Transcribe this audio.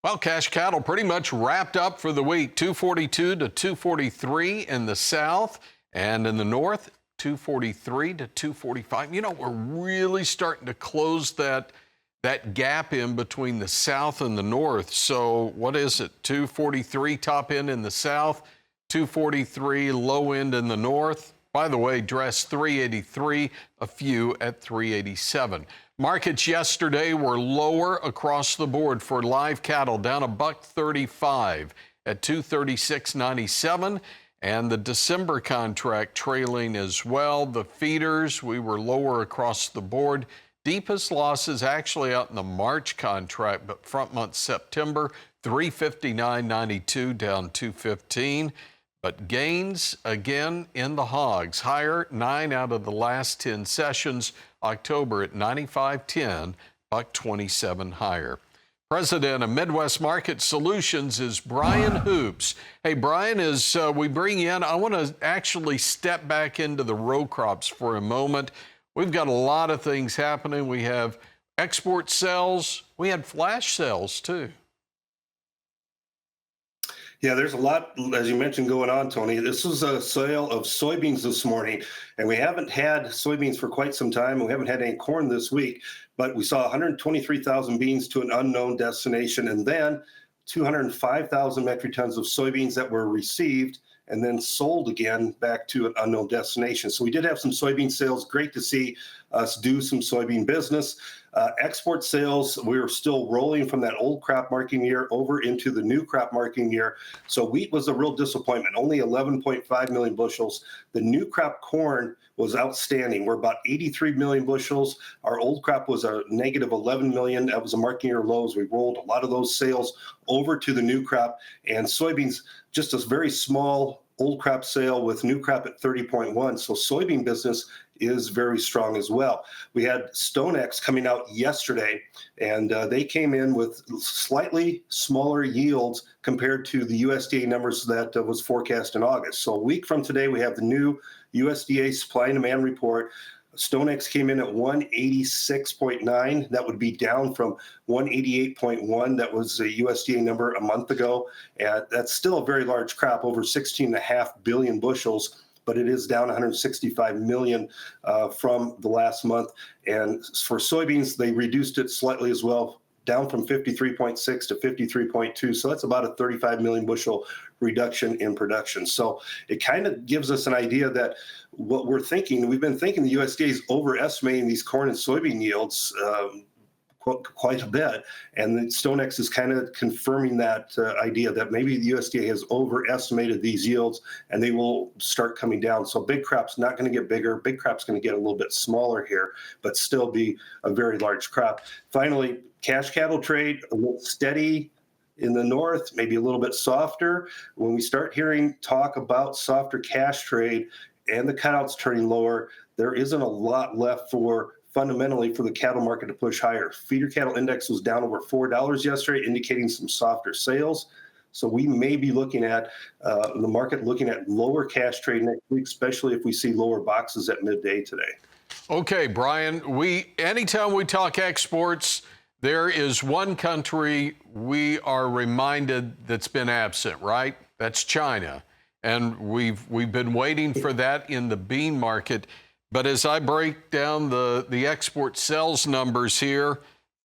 Well, cash cattle pretty much wrapped up for the week. 242 to 243 in the south, and in the north, 243 to 245. You know, we're really starting to close that gap in between the south and the north. So what is it? 243 top end in the south, 243 low end in the north. By the way, dress 383, a few at 387. Markets yesterday were lower across the board for live cattle, down $1.35 at 236.97, and the December contract trailing as well. The feeders, we were lower across the board. Deepest losses actually out in the March contract, but front month September, 359.92 down 215. But gains again in the hogs, higher 9 out of the last 10 sessions. October at 95.10, $1.27 higher. President of Midwest Market Solutions is Brian Hoops. Hey, Brian, as we bring you in, I want to actually step back into the row crops for a moment. We've got a lot of things happening. We have export sales. We had flash sales, too. Yeah, there's a lot, as you mentioned, going on, Tony. This was a sale of soybeans this morning, and we haven't had soybeans for quite some time, and we haven't had any corn this week, but we saw 123,000 beans to an unknown destination, and then 205,000 metric tons of soybeans that were received and then sold again back to an unknown destination. So we did have some soybean sales. Great to see us do some soybean business. Export sales, we were still rolling from that old crop marking year over into the new crop marking year. So wheat was a real disappointment, only 11.5 million bushels. The new crop corn was outstanding. We're about 83 million bushels. Our old crop was a negative 11 million. That was a marking year lows. We rolled a lot of those sales over to the new crop, and soybeans, just a very small old crop sale with new crop at 30.1. So soybean business is very strong as well. We had StoneX coming out yesterday, and they came in with slightly smaller yields compared to the USDA numbers that was forecast in August. So a week from today, we have the new USDA supply and demand report. StoneX came in at 186.9. That would be down from 188.1. That was a USDA number a month ago. And that's still a very large crop, over 16.5 billion bushels, but it is down 165 million from the last month. And for soybeans, they reduced it slightly as well, down from 53.6 to 53.2. So that's about a 35 million bushel reduction in production. So it kind of gives us an idea that what we're thinking, we've been thinking the USDA is overestimating these corn and soybean yields quite a bit. And then StoneX is kind of confirming that idea that maybe the USDA has overestimated these yields and they will start coming down. So big crop's not going to get bigger. Big crop's going to get a little bit smaller here, but still be a very large crop. Finally, cash cattle trade, a little steady in the north, maybe a little bit softer. When we start hearing talk about softer cash trade and the cutouts turning lower, there isn't a lot left fundamentally for the cattle market to push higher. Feeder cattle index was down over $4 yesterday, indicating some softer sales. So we may be looking at the market looking at lower cash trade next week, especially if we see lower boxes at midday today. Okay, Brian, anytime we talk exports, there is one country we are reminded that's been absent, right? That's China. And we've been waiting for that in the bean market. But as I break down the export sales numbers here,